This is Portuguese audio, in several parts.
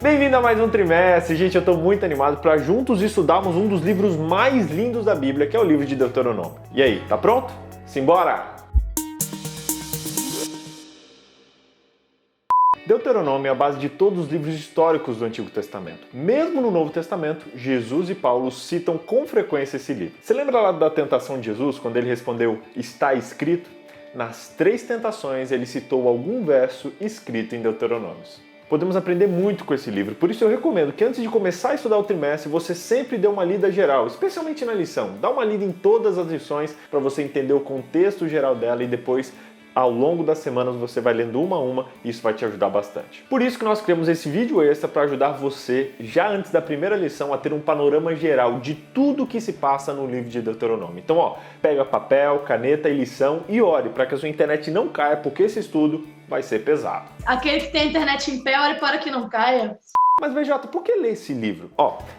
Bem-vindo a mais um trimestre. Gente, eu estou muito animado para juntos estudarmos um dos livros mais lindos da Bíblia, que é o livro de Deuteronômio. E aí, tá pronto? Simbora! Deuteronômio é a base de todos os livros históricos do Antigo Testamento. Mesmo no Novo Testamento, Jesus e Paulo citam com frequência esse livro. Você lembra lá da tentação de Jesus, quando ele respondeu, está escrito? Nas 3 tentações, ele citou algum verso escrito em Deuteronômios. Podemos aprender muito com esse livro, por isso eu recomendo que antes de começar a estudar o trimestre, você sempre dê uma lida geral, especialmente na lição. Dá uma lida em todas as lições para você entender o contexto geral dela e depois, ao longo das semanas, você vai lendo uma a uma e isso vai te ajudar bastante. Por isso que nós criamos esse vídeo extra para ajudar você, já antes da primeira lição, a ter um panorama geral de tudo que se passa no livro de Deuteronômio. Então, pega papel, caneta e lição e ore para que a sua internet não caia, porque esse estudo vai ser pesado. Aquele que tem a internet em pé, ore para que não caia. Mas, BJ, por que ler esse livro?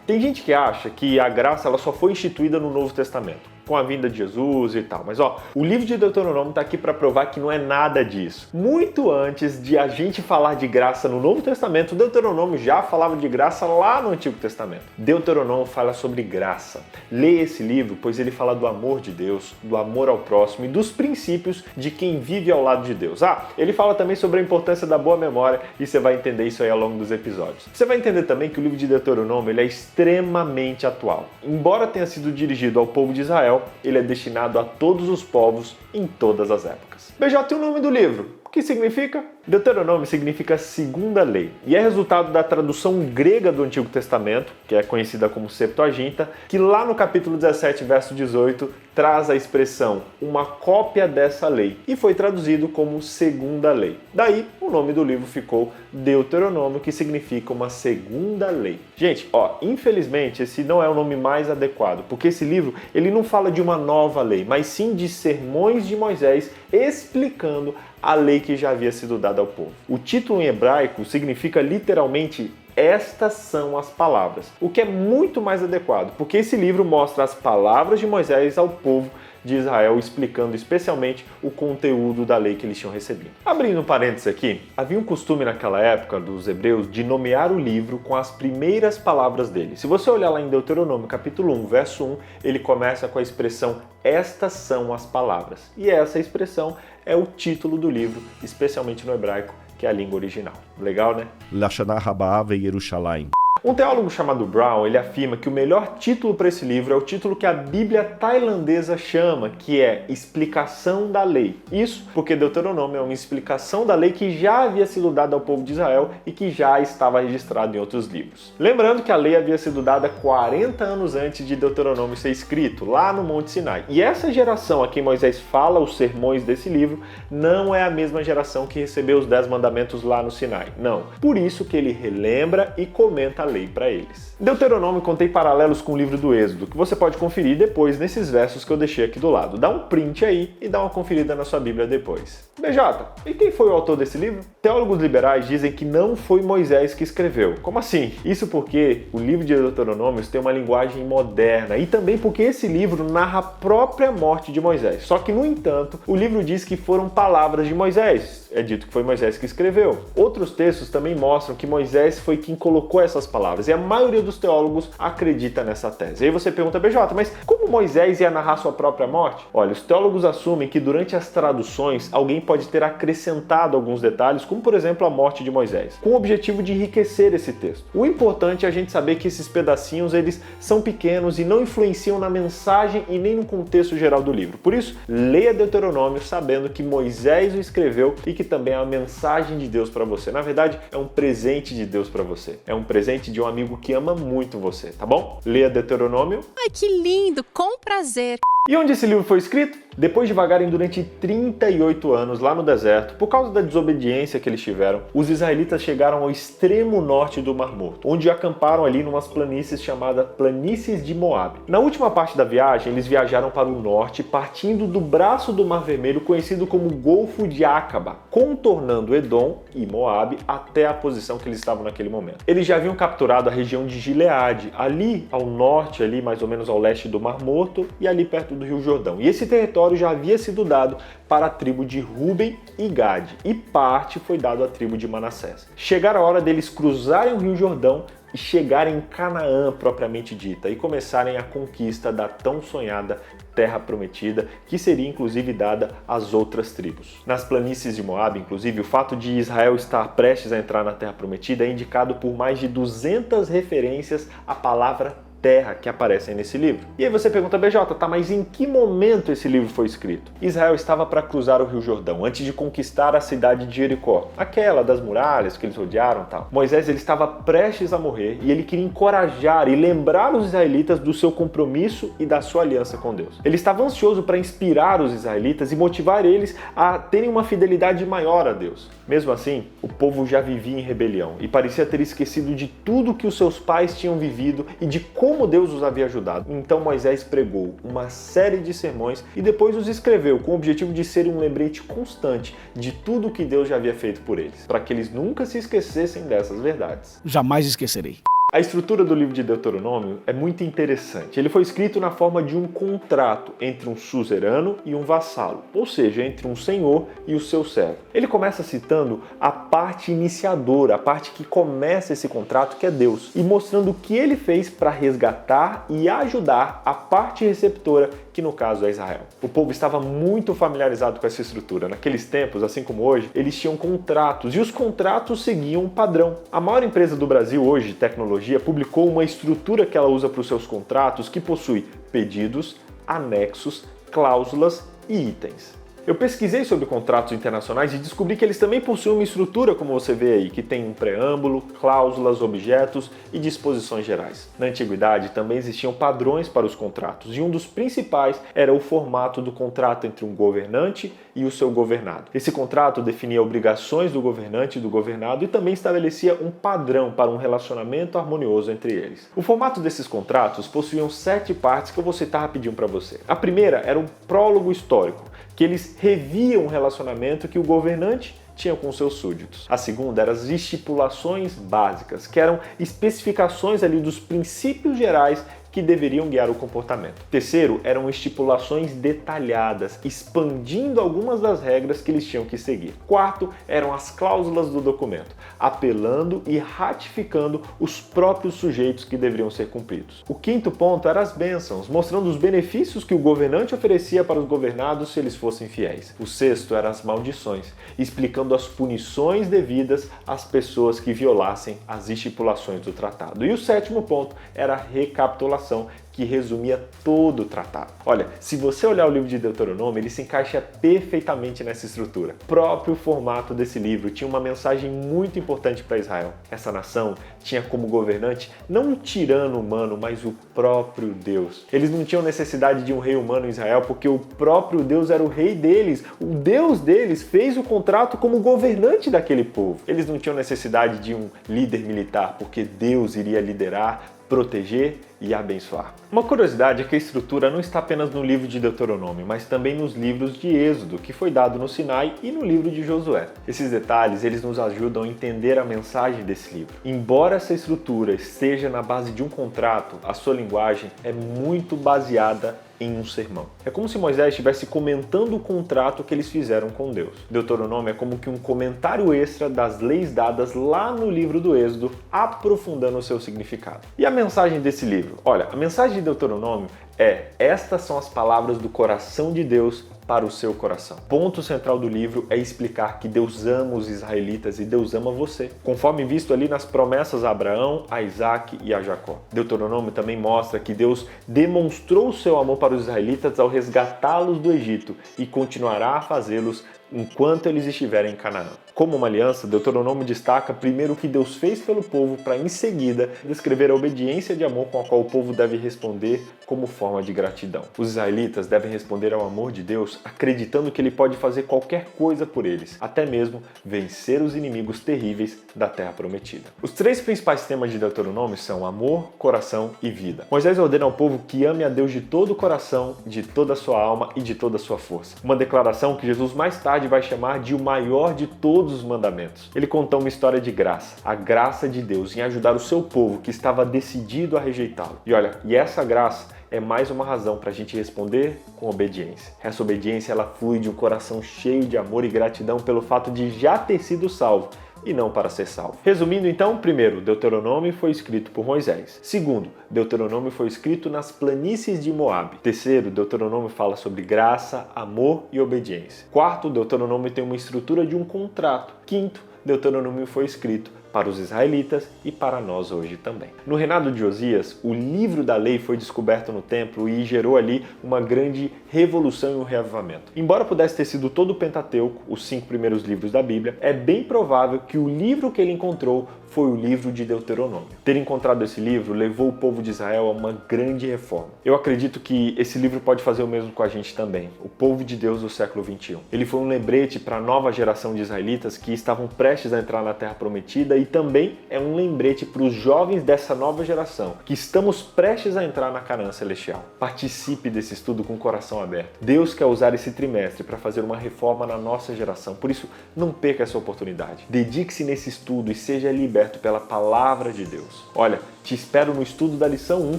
Tem gente que acha que a graça ela só foi instituída no Novo Testamento, com a vinda de Jesus e tal. Mas, o livro de Deuteronômio está aqui para provar que não é nada disso. Muito antes de a gente falar de graça no Novo Testamento, Deuteronômio já falava de graça lá no Antigo Testamento. Deuteronômio fala sobre graça. Leia esse livro, pois ele fala do amor de Deus, do amor ao próximo e dos princípios de quem vive ao lado de Deus. Ele fala também sobre a importância da boa memória e você vai entender isso aí ao longo dos episódios. Você vai entender também que o livro de Deuteronômio ele é extremamente atual. Embora tenha sido dirigido ao povo de Israel, ele é destinado a todos os povos em todas as épocas. BJ, tem o nome do livro. O que significa? Deuteronômio significa segunda lei e é resultado da tradução grega do Antigo Testamento, que é conhecida como Septuaginta, que lá no capítulo 17, verso 18, traz a expressão uma cópia dessa lei e foi traduzido como segunda lei. Daí o nome do livro ficou Deuteronômio, que significa uma segunda lei. Gente, infelizmente esse não é o nome mais adequado, porque esse livro ele não fala de uma nova lei, mas sim de sermões de Moisés explicando a lei que já havia sido dada ao povo. O título em hebraico significa literalmente estas são as palavras, o que é muito mais adequado, porque esse livro mostra as palavras de Moisés ao povo de Israel, explicando especialmente o conteúdo da lei que eles tinham recebido. Abrindo um parênteses aqui, havia um costume naquela época dos hebreus de nomear o livro com as primeiras palavras dele. Se você olhar lá em Deuteronômio capítulo 1, verso 1, ele começa com a expressão estas são as palavras. E essa expressão é o título do livro, especialmente no hebraico, que é a língua original. Legal, né? Lashana Rabaa veYerushalayim. Um teólogo chamado Brown, ele afirma que o melhor título para esse livro é o título que a Bíblia tailandesa chama, que é Explicação da Lei. Isso porque Deuteronômio é uma explicação da lei que já havia sido dada ao povo de Israel e que já estava registrado em outros livros. Lembrando que a lei havia sido dada 40 anos antes de Deuteronômio ser escrito, lá no Monte Sinai. E essa geração a quem Moisés fala os sermões desse livro não é a mesma geração que recebeu os 10 mandamentos lá no Sinai. Não. Por isso que ele relembra e comenta a lei para eles. Deuteronômio contém paralelos com o livro do Êxodo, que você pode conferir depois nesses versos que eu deixei aqui do lado. Dá um print aí e dá uma conferida na sua Bíblia depois. BJ, e quem foi o autor desse livro? Teólogos liberais dizem que não foi Moisés que escreveu. Como assim? Isso porque o livro de Deuteronômio tem uma linguagem moderna e também porque esse livro narra a própria morte de Moisés. Só que, no entanto, o livro diz que foram palavras de Moisés. É dito que foi Moisés que escreveu. Outros textos também mostram que Moisés foi quem colocou essas palavras e a maioria dos teólogos acredita nessa tese. Aí você pergunta, BJ, mas como Moisés ia narrar sua própria morte? Olha, os teólogos assumem que durante as traduções alguém pode ter acrescentado alguns detalhes, como por exemplo a morte de Moisés, com o objetivo de enriquecer esse texto. O importante é a gente saber que esses pedacinhos eles são pequenos e não influenciam na mensagem e nem no contexto geral do livro. Por isso, leia Deuteronômio sabendo que Moisés o escreveu e que também é a mensagem de Deus para você. Na verdade, é um presente de Deus para você. É um presente de um amigo que ama muito você, tá bom? Leia Deuteronômio. Ai, que lindo! Com prazer! E onde esse livro foi escrito? Depois de vagarem durante 38 anos lá no deserto, por causa da desobediência que eles tiveram, os israelitas chegaram ao extremo norte do Mar Morto, onde acamparam ali numas planícies chamadas Planícies de Moabe. Na última parte da viagem, eles viajaram para o norte, partindo do braço do Mar Vermelho, conhecido como Golfo de Acaba, contornando Edom e Moabe até a posição que eles estavam naquele momento. Eles já haviam capturado a região de Gileade, ali ao norte, ali mais ou menos ao leste do Mar Morto e ali perto do Rio Jordão. E esse território território já havia sido dado para a tribo de Ruben e Gade, e parte foi dado à tribo de Manassés. Chegara a hora deles cruzarem o Rio Jordão e chegarem em Canaã propriamente dita e começarem a conquista da tão sonhada terra prometida, que seria inclusive dada às outras tribos. Nas planícies de Moabe, inclusive, o fato de Israel estar prestes a entrar na terra prometida é indicado por mais de 200 referências à palavra terra que aparecem nesse livro. E aí você pergunta, BJ, tá, mas em que momento esse livro foi escrito? Israel estava para cruzar o Rio Jordão, antes de conquistar a cidade de Jericó, aquela das muralhas que eles rodearam e tal. Moisés, ele estava prestes a morrer e ele queria encorajar e lembrar os israelitas do seu compromisso e da sua aliança com Deus. Ele estava ansioso para inspirar os israelitas e motivar eles a terem uma fidelidade maior a Deus. Mesmo assim, o povo já vivia em rebelião e parecia ter esquecido de tudo que os seus pais tinham vivido e de como Deus os havia ajudado. Então Moisés pregou uma série de sermões e depois os escreveu com o objetivo de ser um lembrete constante de tudo que Deus já havia feito por eles, para que eles nunca se esquecessem dessas verdades. Jamais esquecerei. A estrutura do livro de Deuteronômio é muito interessante. Ele foi escrito na forma de um contrato entre um suzerano e um vassalo, ou seja, entre um senhor e o seu servo. Ele começa citando a parte iniciadora, a parte que começa esse contrato, que é Deus, e mostrando o que ele fez para resgatar e ajudar a parte receptora, que no caso é Israel. O povo estava muito familiarizado com essa estrutura. Naqueles tempos, assim como hoje, eles tinham contratos e os contratos seguiam um padrão. A maior empresa do Brasil hoje de tecnologia publicou uma estrutura que ela usa para os seus contratos que possui pedidos, anexos, cláusulas e itens. Eu pesquisei sobre contratos internacionais e descobri que eles também possuem uma estrutura, como você vê aí, que tem um preâmbulo, cláusulas, objetos e disposições gerais. Na antiguidade também existiam padrões para os contratos e um dos principais era o formato do contrato entre um governante e o seu governado. Esse contrato definia obrigações do governante e do governado e também estabelecia um padrão para um relacionamento harmonioso entre eles. O formato desses contratos possuíam 7 partes que eu vou citar rapidinho para você. A primeira era um prólogo histórico, que eles reviam o relacionamento que o governante tinha com seus súditos. A segunda eram as estipulações básicas, que eram especificações ali dos princípios gerais que deveriam guiar o comportamento. Terceiro, eram estipulações detalhadas, expandindo algumas das regras que eles tinham que seguir. Quarto, eram as cláusulas do documento, apelando e ratificando os próprios sujeitos que deveriam ser cumpridos. O quinto ponto era as bênçãos, mostrando os benefícios que o governante oferecia para os governados se eles fossem fiéis. O sexto eram as maldições, explicando as punições devidas às pessoas que violassem as estipulações do tratado. E o sétimo ponto era a recapitulação, que resumia todo o tratado. Olha, se você olhar o livro de Deuteronômio, ele se encaixa perfeitamente nessa estrutura. O próprio formato desse livro tinha uma mensagem muito importante para Israel. Essa nação tinha como governante não um tirano humano, mas o próprio Deus. Eles não tinham necessidade de um rei humano em Israel, porque o próprio Deus era o rei deles. O Deus deles fez o contrato como governante daquele povo. Eles não tinham necessidade de um líder militar, porque Deus iria liderar, proteger e abençoar. Uma curiosidade é que a estrutura não está apenas no livro de Deuteronômio, mas também nos livros de Êxodo, que foi dado no Sinai, e no livro de Josué. Esses detalhes, eles nos ajudam a entender a mensagem desse livro. Embora essa estrutura esteja na base de um contrato, a sua linguagem é muito baseada em um sermão. É como se Moisés estivesse comentando o contrato que eles fizeram com Deus. Deuteronômio é como que um comentário extra das leis dadas lá no livro do Êxodo, aprofundando o seu significado. E a mensagem desse livro? Olha, a mensagem de Deuteronômio é: estas são as palavras do coração de Deus para o seu coração. O ponto central do livro é explicar que Deus ama os israelitas e Deus ama você, conforme visto ali nas promessas a Abraão, a Isaac e a Jacó. Deuteronômio também mostra que Deus demonstrou o seu amor para os israelitas ao resgatá-los do Egito e continuará a fazê-los enquanto eles estiverem em Canaã. Como uma aliança, Deuteronômio destaca primeiro o que Deus fez pelo povo para, em seguida, descrever a obediência de amor com a qual o povo deve responder como forma de gratidão. Os israelitas devem responder ao amor de Deus acreditando que Ele pode fazer qualquer coisa por eles, até mesmo vencer os inimigos terríveis da Terra Prometida. Os 3 principais temas de Deuteronômio são amor, coração e vida. Moisés ordena ao povo que ame a Deus de todo o coração, de toda a sua alma e de toda a sua força. Uma declaração que Jesus mais tarde vai chamar de o maior de todos os mandamentos. Ele conta uma história de graça, a graça de Deus em ajudar o seu povo que estava decidido a rejeitá-lo. E olha, essa graça é mais uma razão para a gente responder com obediência. Essa obediência ela flui de um coração cheio de amor e gratidão pelo fato de já ter sido salvo e não para ser salvo. Resumindo então, primeiro, Deuteronômio foi escrito por Moisés. Segundo, Deuteronômio foi escrito nas planícies de Moabe. Terceiro, Deuteronômio fala sobre graça, amor e obediência. Quarto, Deuteronômio tem uma estrutura de um contrato. Quinto, Deuteronômio foi escrito para os israelitas e para nós hoje também. No reinado de Josias, o livro da lei foi descoberto no templo e gerou ali uma grande revolução e um reavivamento. Embora pudesse ter sido todo o Pentateuco, os 5 primeiros livros da Bíblia, é bem provável que o livro que ele encontrou foi o livro de Deuteronômio. Ter encontrado esse livro levou o povo de Israel a uma grande reforma. Eu acredito que esse livro pode fazer o mesmo com a gente também, o povo de Deus do século 21. Ele foi um lembrete para a nova geração de israelitas que estavam prestes a entrar na Terra Prometida e também é um lembrete para os jovens dessa nova geração que estamos prestes a entrar na Canaã Celestial. Participe desse estudo com o coração aberto. Deus quer usar esse trimestre para fazer uma reforma na nossa geração, por isso não perca essa oportunidade. Dedique-se nesse estudo e seja liberto pela palavra de Deus. Olha, te espero no estudo da lição 1,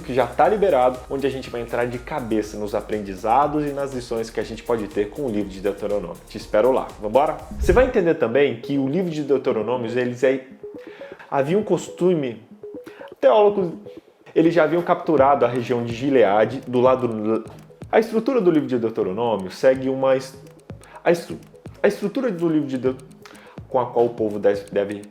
que já está liberado, onde a gente vai entrar de cabeça nos aprendizados e nas lições que a gente pode ter com o livro de Deuteronômio. Te espero lá. Vambora? Você vai entender também que o livro de Deuteronômio, havia um costume, teólogos, eles já haviam capturado a região de Gileade do lado... A estrutura do livro de Deuteronômio segue a estrutura do livro de Deuteronômio com a qual o povo deve